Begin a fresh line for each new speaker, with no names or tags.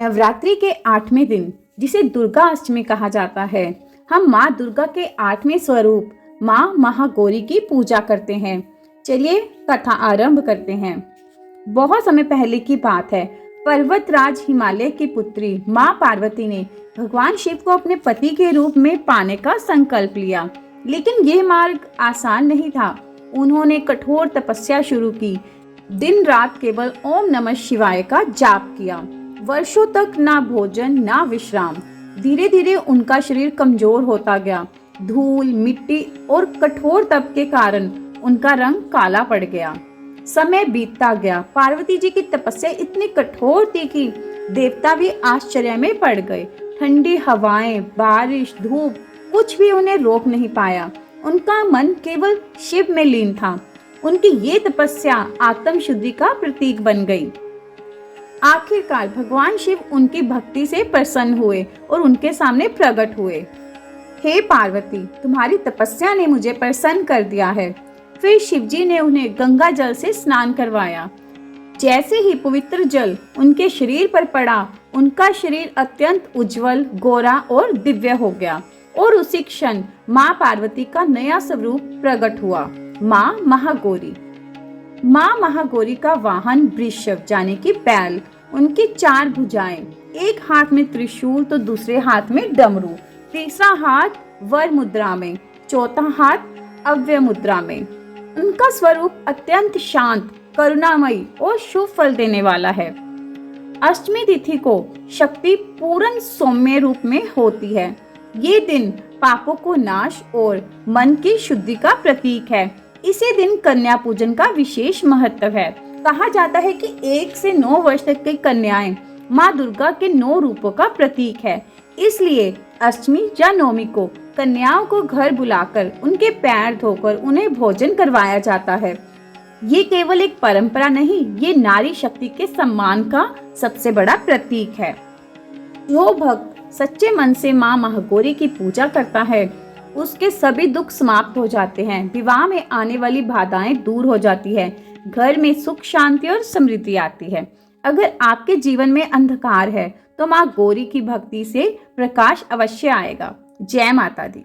नवरात्रि के 8वें दिन, जिसे दुर्गा अष्टमी कहा जाता है, हम माँ दुर्गा के 8वें स्वरूप माँ महागौरी की पूजा करते हैं। चलिए कथा आरंभ करते हैं। बहुत समय पहले की बात है। पर्वतराज हिमालय की पुत्री माँ पार्वती ने भगवान शिव को अपने पति के रूप में पाने का संकल्प लिया, लेकिन यह मार्ग आसान नहीं था। उन्होंने कठोर तपस्या शुरू की, दिन रात केवल ओम नमः शिवाय का जाप किया। वर्षों तक ना भोजन ना विश्राम। धीरे धीरे उनका शरीर कमजोर होता गया। धूल, मिट्टी और कठोर तप के कारण उनका रंग काला पड़ गया। समय बीतता गया। पार्वती जी की तपस्या इतनी कठोर थी कि देवता भी आश्चर्य में पड़ गए। ठंडी हवाएं, बारिश, धूप, कुछ भी उन्हें रोक नहीं पाया। उनका मन केवल शिव में लीन था। उनकी ये तपस्या आत्म शुद्धि का प्रतीक बन गई। आखिरकार भगवान शिव उनकी भक्ति से प्रसन्न हुए और उनके सामने प्रकट हुए। हे पार्वती, तुम्हारी तपस्या ने मुझे प्रसन्न कर दिया है। फिर शिवजी ने उन्हें गंगा जल से स्नान करवाया। जैसे ही पवित्र जल उनके शरीर पर पड़ा, उनका शरीर अत्यंत उज्जवल, गोरा और दिव्य हो गया और उसी क्षण माँ पार्वती का नया स्वरूप प्रकट हुआ, माँ महागौरी। माँ महागौरी का वाहन वृषभ यानी कि बैल, उनकी 4 भुजाएं, एक हाथ में त्रिशूल तो दूसरे हाथ में डमरू, तीसरा हाथ वर मुद्रा में, चौथा हाथ अव्यय मुद्रा में। उनका स्वरूप अत्यंत शांत, करुणामयी और शुभ फल देने वाला है। अष्टमी तिथि को शक्ति पूर्ण सौम्य रूप में होती है। ये दिन पापों को नाश और मन की शुद्धि का प्रतीक है। इसी दिन कन्या पूजन का विशेष महत्व है। कहा जाता है कि 1 से 9 वर्ष तक की कन्याएं माँ दुर्गा के 9 रूपों का प्रतीक है। इसलिए अष्टमी या नवमी को कन्याओं को घर बुलाकर उनके पैर धोकर उन्हें भोजन करवाया जाता है। ये केवल एक परंपरा नहीं, ये नारी शक्ति के सम्मान का सबसे बड़ा प्रतीक है। जो भक्त सच्चे मन से माँ महागौरी की पूजा करता है, उसके सभी दुख समाप्त हो जाते हैं। विवाह में आने वाली बाधाएं दूर हो जाती है। घर में सुख, शांति और समृद्धि आती है। अगर आपके जीवन में अंधकार है तो माँ गौरी की भक्ति से प्रकाश अवश्य आएगा। जय माता दी।